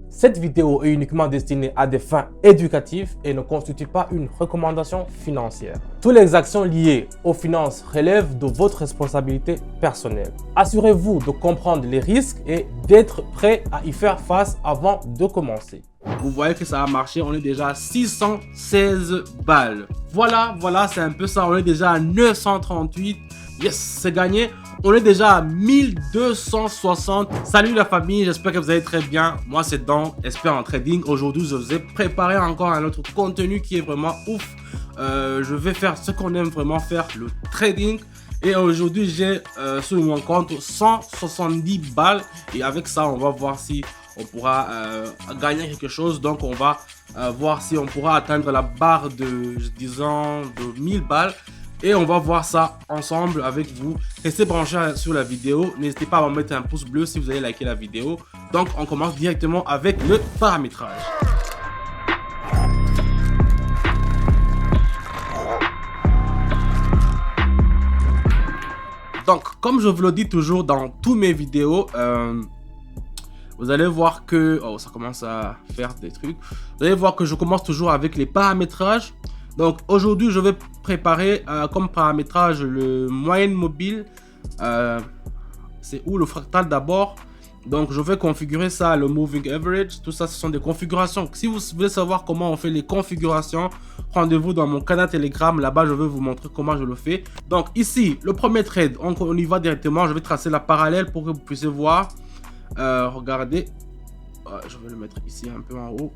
Cette vidéo est uniquement destinée à des fins éducatives et ne constitue pas une recommandation financière. Toutes les actions liées aux finances relèvent de votre responsabilité personnelle. Assurez-vous de comprendre les risques et d'être prêt à y faire face avant de commencer. Vous voyez que ça a marché, on est déjà à 616 balles. Voilà, c'est un peu ça, on est déjà à 938. Yes, c'est gagné. On est déjà à 1260. Salut la famille, j'espère que vous allez très bien. Moi c'est Dan, expert en trading. Aujourd'hui, je vous ai préparé encore un autre contenu qui est vraiment ouf. Je vais faire ce qu'on aime vraiment faire, le trading. Et aujourd'hui, j'ai sur mon compte 170 balles. Et avec ça, on va voir si on pourra gagner quelque chose. Donc, on va voir si on pourra atteindre la barre de, disons, de 1000 balles. Et on va voir ça ensemble avec vous. Restez branchés sur la vidéo. N'hésitez pas à mettre un pouce bleu si vous avez liké la vidéo. Donc, on commence directement avec le paramétrage. Donc, comme je vous le dis toujours dans tous mes vidéos, vous allez voir que... Oh, ça commence à faire des trucs. Vous allez voir que je commence toujours avec les paramétrages. Donc, aujourd'hui, je vais préparer comme paramétrage le moyenne mobile. C'est où le fractal d'abord. Donc, je vais configurer ça, le moving average. Tout ça, ce sont des configurations. Si vous voulez savoir comment on fait les configurations, rendez-vous dans mon canal Telegram. Là-bas, je vais vous montrer comment je le fais. Donc, ici, le premier trade, on y va directement. Je vais tracer la parallèle pour que vous puissiez voir. Regardez. Je vais le mettre ici un peu en haut.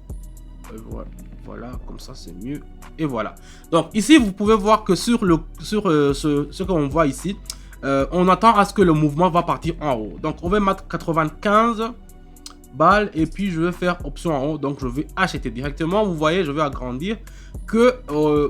Voilà, comme ça c'est mieux. Et voilà. Donc ici vous pouvez voir que sur ce qu'on voit ici, on attend à ce que le mouvement va partir en haut. Donc on va mettre 95 balles et puis je vais faire option en haut. Donc je vais acheter directement. Vous voyez, je vais agrandir que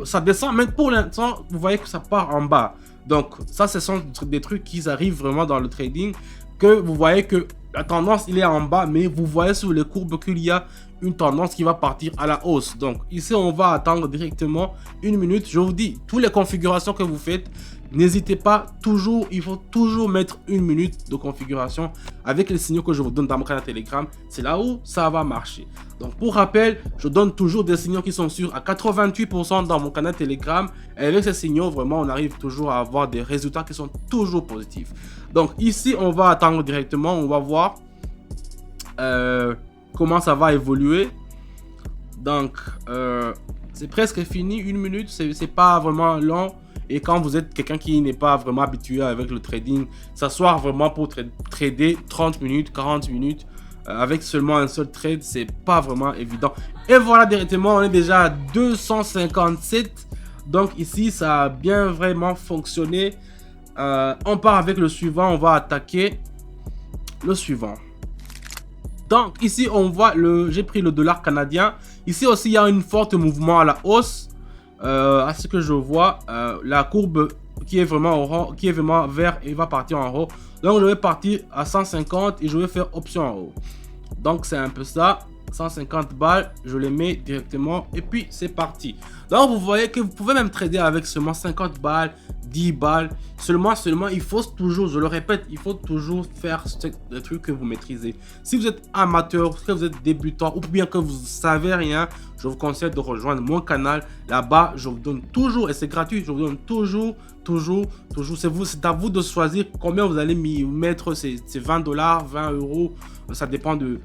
ça descend. Mais pour l'instant, vous voyez que ça part en bas. Donc ça, ce sont des trucs qui arrivent vraiment dans le trading. Que vous voyez que la tendance il est en bas, mais vous voyez sur les courbes qu'il y a une tendance qui va partir à la hausse. Donc ici on va attendre directement une minute. Je vous dis, toutes les configurations que vous faites, n'hésitez pas, toujours, il faut toujours mettre une minute de configuration avec les signaux que je vous donne dans mon canal Telegram. C'est là où ça va marcher. Donc pour rappel, je donne toujours des signaux qui sont sûrs à 88% dans mon canal Telegram. Et avec ces signaux, vraiment, on arrive toujours à avoir des résultats qui sont toujours positifs. Donc ici, on va attendre directement, on va voir comment ça va évoluer. Donc c'est presque fini, une minute, c'est pas vraiment long. Et quand vous êtes quelqu'un qui n'est pas vraiment habitué avec le trading, s'asseoir vraiment pour trader 30 minutes, 40 minutes avec seulement un seul trade, c'est pas vraiment évident. Et voilà, directement on est déjà à 257. Donc ici ça a bien vraiment fonctionné. On part avec le suivant, on va attaquer le suivant. Donc ici on voit j'ai pris le dollar canadien. Ici aussi il y a un fort mouvement à la hausse. À ce que je vois, la courbe qui est vraiment vert et va partir en haut. Donc je vais partir à 150 et je vais faire option en haut. Donc c'est un peu ça. 150 balles, je les mets directement et puis c'est parti. Donc vous voyez que vous pouvez même trader avec seulement 50 balles, 10 balles. Seulement, il faut toujours, je le répète, il faut toujours faire des trucs que vous maîtrisez. Si vous êtes amateur, que vous êtes débutant ou bien que vous ne savez rien, je vous conseille de rejoindre mon canal. Là-bas, je vous donne toujours, et c'est gratuit, je vous donne toujours. C'est à vous de choisir combien vous allez mettre ces 20 dollars, 20 euros. Ça dépend de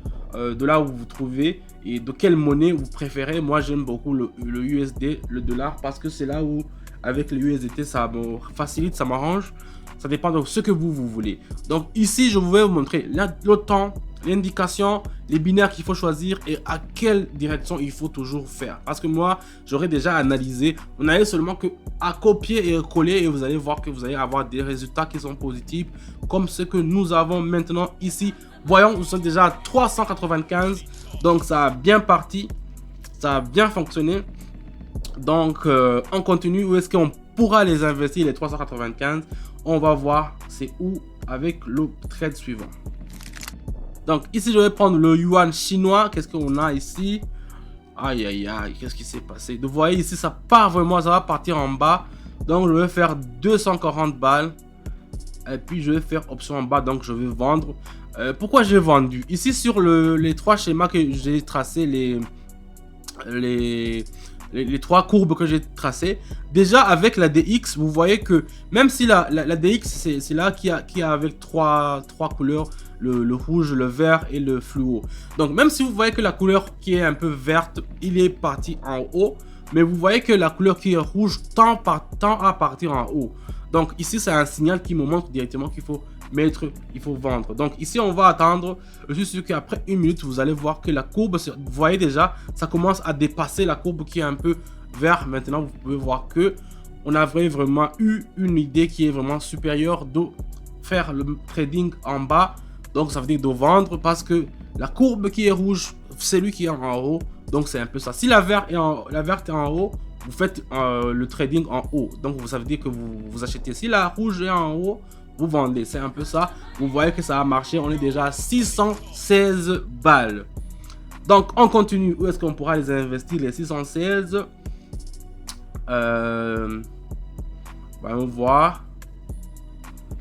là où vous vous trouvez et de quelle monnaie vous préférez. Moi, j'aime beaucoup le USD, le dollar, parce que c'est là où, avec le USDT, ça me facilite, ça m'arrange. Ça dépend de ce que vous voulez. Donc ici, je vais vous montrer le temps, l'indication, les binaires qu'il faut choisir et à quelle direction il faut toujours faire. Parce que moi, j'aurais déjà analysé. On n'avait seulement que à copier et coller et vous allez voir que vous allez avoir des résultats qui sont positifs comme ce que nous avons maintenant ici. Voyons, nous sommes déjà à 395. Donc ça a bien parti. Ça a bien fonctionné. Donc on continue. Où est-ce qu'on pourra les investir, les 395? On va voir c'est où avec le trade suivant. Donc ici je vais prendre le yuan chinois. Qu'est-ce qu'on a ici? Aïe aïe aïe, qu'est-ce qui s'est passé? Vous voyez ici ça part vraiment, ça va partir en bas. Donc je vais faire 240 balles. Et puis je vais faire option en bas, donc je vais vendre. Pourquoi j'ai vendu? Ici, sur les trois schémas que j'ai tracés, les trois courbes que j'ai tracées, déjà avec la DX, vous voyez que même si la DX, c'est là qui a avec trois couleurs, le rouge, le vert et le fluo. Donc même si vous voyez que la couleur qui est un peu verte, il est parti en haut, mais vous voyez que la couleur qui est rouge tend à partir en haut. Donc ici, c'est un signal qui me montre directement qu'il faut vendre. Donc ici, on va attendre. Je suis sûr qu'après 1 minute, vous allez voir que la courbe, vous voyez déjà, ça commence à dépasser la courbe qui est un peu vert. Maintenant, vous pouvez voir que on avait vraiment eu une idée qui est vraiment supérieure de faire le trading en bas. Donc ça veut dire de vendre parce que la courbe qui est rouge, c'est lui qui est en haut. Donc c'est un peu ça. Si la verte est en haut, vous faites le trading en haut. Donc ça veut dire que vous achetez. Si la rouge est en haut, vous vendez. C'est un peu ça. Vous voyez que ça a marché. On est déjà à 616 balles. Donc on continue. Où est-ce qu'on pourra les investir, les 616? Voyons voir.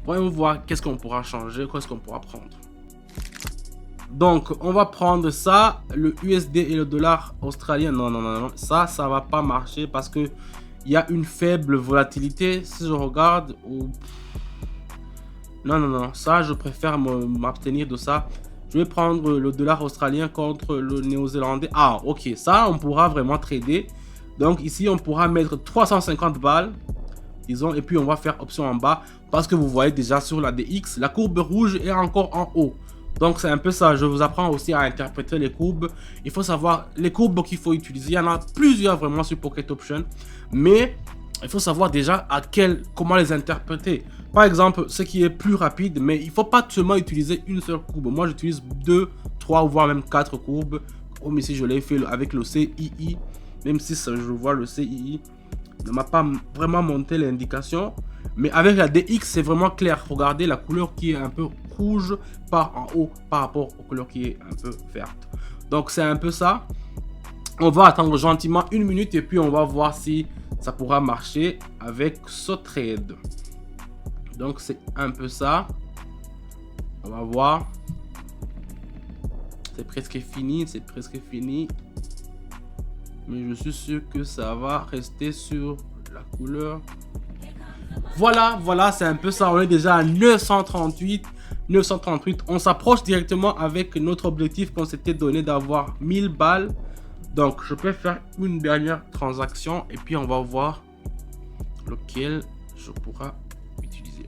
Voyons voir qu'est-ce qu'on pourra changer. Qu'est-ce qu'on pourra prendre. Donc, on va prendre ça, le USD et le dollar australien. Non. Ça va pas marcher parce que il y a une faible volatilité. Si je regarde, non. Ça, je préfère m'abstenir de ça. Je vais prendre le dollar australien contre le néo-zélandais. Ah, ok. Ça, on pourra vraiment trader. Donc, ici, on pourra mettre 350 balles. Disons, et puis on va faire option en bas. Parce que vous voyez déjà sur la DX, la courbe rouge est encore en haut. Donc c'est un peu ça, je vous apprends aussi à interpréter les courbes. Il faut savoir les courbes qu'il faut utiliser. Il y en a plusieurs vraiment sur Pocket Option. Mais il faut savoir déjà comment les interpréter. Par exemple, ce qui est plus rapide, mais il ne faut pas seulement utiliser une seule courbe. Moi j'utilise 2, 3 ou voire même 4 courbes. Comme ici je l'ai fait avec le CII. Même si je vois le CII ne m'a pas vraiment monté l'indication. Mais avec la DX, c'est vraiment clair. Regardez la couleur qui est un peu rouge par en haut par rapport aux couleurs qui est un peu verte. Donc c'est un peu ça. On va attendre gentiment 1 minute et puis on va voir si ça pourra marcher avec ce trade. Donc c'est un peu ça. On va voir. C'est presque fini. Mais je suis sûr que ça va rester sur la couleur. Voilà, c'est un peu ça. On est déjà à 938. On s'approche directement avec notre objectif qu'on s'était donné d'avoir 1000 balles. Donc, je peux faire une dernière transaction et puis on va voir lequel je pourrai utiliser.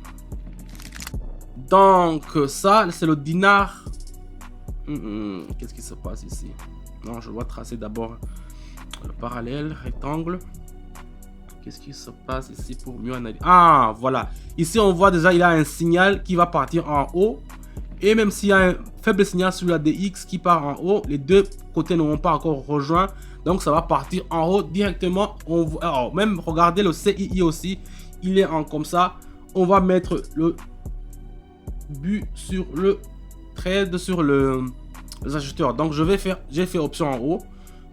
Donc, ça, c'est le dinar. Qu'est-ce qui se passe ici? Non, je dois tracer d'abord le parallèle, rectangle. Qu'est-ce qui se passe ici pour mieux analyser? Ah, voilà. Ici, on voit déjà, il y a un signal qui va partir en haut. Et même s'il y a un faible signal sur la DX qui part en haut, les deux côtés n'auront pas encore rejoint. Donc, ça va partir en haut directement. Alors, même regardez le CII aussi. Il est en comme ça. On va mettre le but sur le trade, sur les ajusteurs. Donc, j'ai fait option en haut.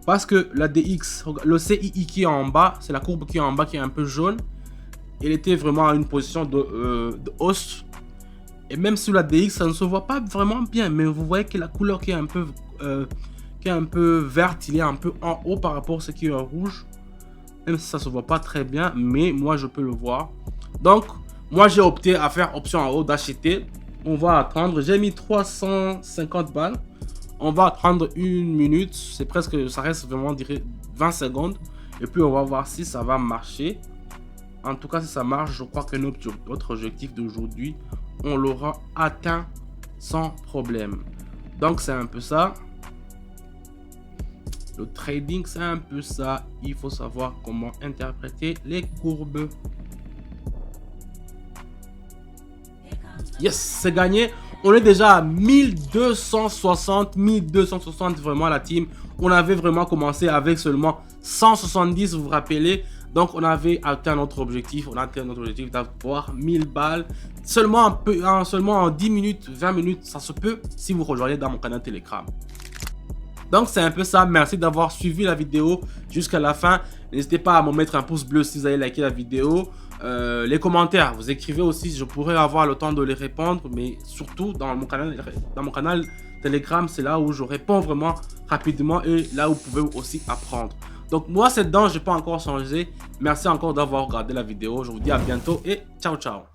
Parce que la DX, le CII qui est en bas, c'est la courbe qui est en bas qui est un peu jaune. Elle était vraiment à une position de hausse. Et même sur la DX, ça ne se voit pas vraiment bien. Mais vous voyez que la couleur qui est un peu verte, il est un peu en haut par rapport à ce qui est en rouge. Même si ça ne se voit pas très bien, mais moi je peux le voir. Donc, moi j'ai opté à faire option en haut d'acheter. On va attendre. J'ai mis 350 balles. On va attendre 1 minute, c'est presque, ça reste vraiment 20 secondes. Et puis on va voir si ça va marcher. En tout cas, si ça marche, je crois que notre objectif d'aujourd'hui, on l'aura atteint sans problème. Donc c'est un peu ça. Le trading, c'est un peu ça. Il faut savoir comment interpréter les courbes. Yes, c'est gagné. On est déjà à 1260 vraiment la team. On avait vraiment commencé avec seulement 170, vous vous rappelez. Donc on avait atteint notre objectif. On a atteint notre objectif d'avoir 1000 balles. Seulement en 10 minutes, 20 minutes, ça se peut si vous rejoignez dans mon canal Telegram. Donc c'est un peu ça. Merci d'avoir suivi la vidéo jusqu'à la fin. N'hésitez pas à me mettre un pouce bleu si vous avez liké la vidéo. Les commentaires, vous écrivez aussi, je pourrais avoir le temps de les répondre, mais surtout dans mon canal Telegram, c'est là où je réponds vraiment rapidement et là où vous pouvez aussi apprendre. Donc moi, cette dent, je n'ai pas encore changé. Merci encore d'avoir regardé la vidéo. Je vous dis à bientôt et ciao, ciao.